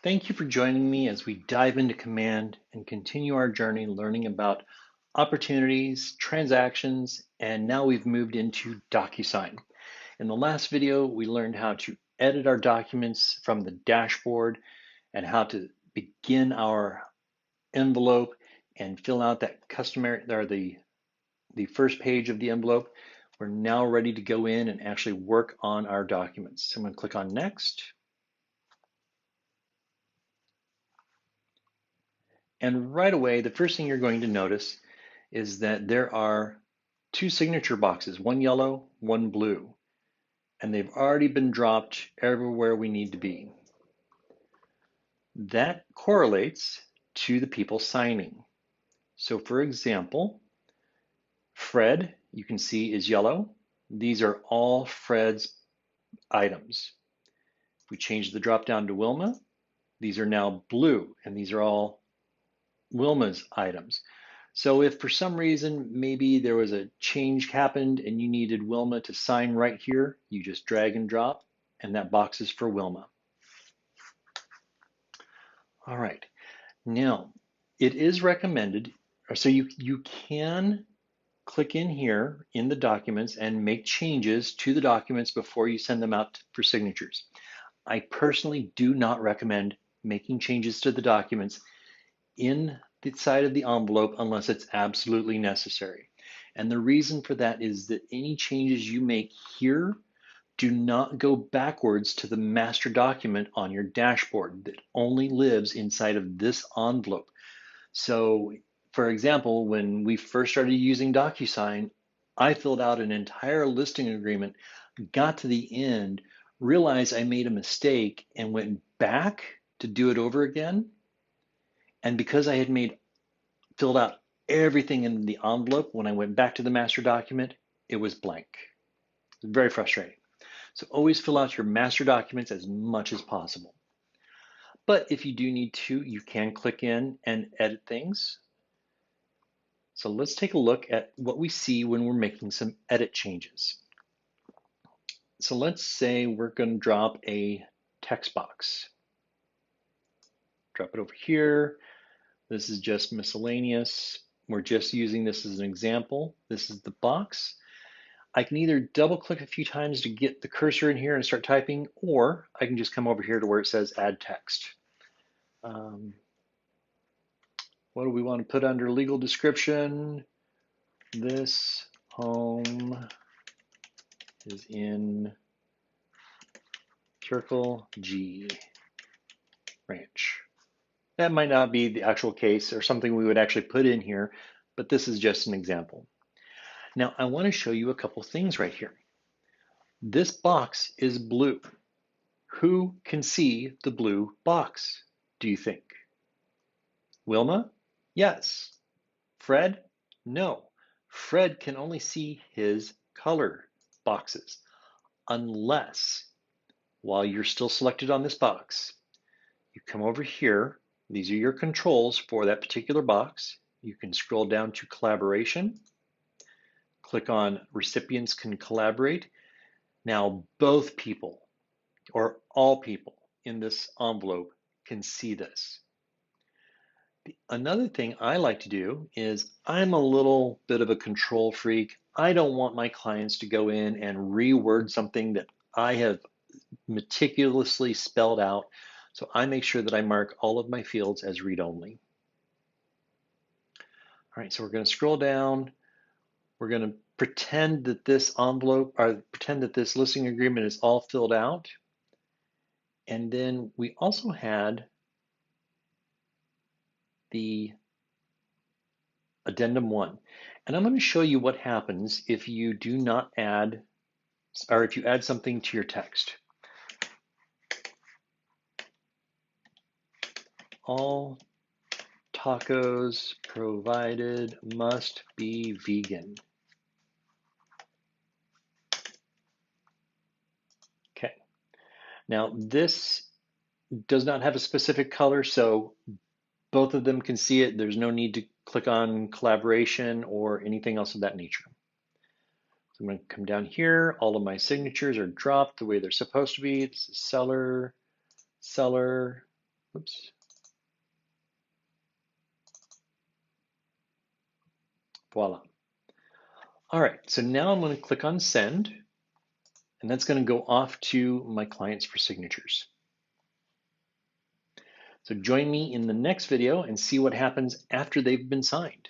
Thank you for joining me as we dive into Command and continue our journey learning about opportunities, transactions, and now we've moved into DocuSign. In the last video, we learned how to edit our documents from the dashboard and how to begin our envelope and fill out that customary or the first page of the envelope. We're now ready to go in and actually work on our documents. So I'm going to click on Next. And right away, the first thing you're going to notice is that there are two signature boxes, one yellow, one blue, and they've already been dropped everywhere we need to be. That correlates to the people signing. So for example, Fred, you can see is yellow. These are all Fred's items. If we change the drop down to Wilma, these are now blue, and these are all Wilma's items. So if for some reason maybe there was a change happened and you needed Wilma to sign right here, you just drag and drop, and that box is for Wilma. All right, now it is recommended, so you can click in here in the documents and make changes to the documents before you send them out for signatures. I personally do not recommend making changes to the documents in the side of the envelope unless it's absolutely necessary. And the reason for that is that any changes you make here do not go backwards to the master document on your dashboard that only lives inside of this envelope. So for example, when we first started using DocuSign, I filled out an entire listing agreement, got to the end, realized I made a mistake and went back to do it over again. And because I had filled out everything in the envelope, when I went back to the master document, it was blank. It was very frustrating. So always fill out your master documents as much as possible. But if you do need to, you can click in and edit things. So let's take a look at what we see when we're making some edit changes. So let's say we're going to drop a text box. Drop it over here. This is just miscellaneous. We're just using this as an example. This is the box. I can either double click a few times to get the cursor in here and start typing, or I can just come over here to where it says add text. What do we want to put under legal description? This home is in Circle G Ranch. That might not be the actual case or something we would actually put in here, but this is just an example. Now I want to show you a couple things right here. This box is blue. Who can see the blue box, do you think? Wilma? Yes. Fred? No. Fred can only see his color boxes unless, while you're still selected on this box, you come over here. These are your controls for that particular box. You can scroll down to collaboration, click on recipients can collaborate. Now both people or all people in this envelope can see this. Another thing I like to do is I'm a little bit of a control freak. I don't want my clients to go in and reword something that I have meticulously spelled out. So I make sure that I mark all of my fields as read only. All right, so we're going to scroll down. We're going to pretend that this envelope or pretend that this listing agreement is all filled out. And then we also had the addendum 1. And I'm going to show you what happens if you do not add, or if you add something to your text. All tacos provided must be vegan. Okay. Now this does not have a specific color, so both of them can see it. There's no need to click on collaboration or anything else of that nature. So I'm going to come down here. All of my signatures are dropped the way they're supposed to be. This is seller, seller, Oops. Voila. All right, so now I'm going to click on send, and that's going to go off to my clients for signatures. So join me in the next video and see what happens after they've been signed.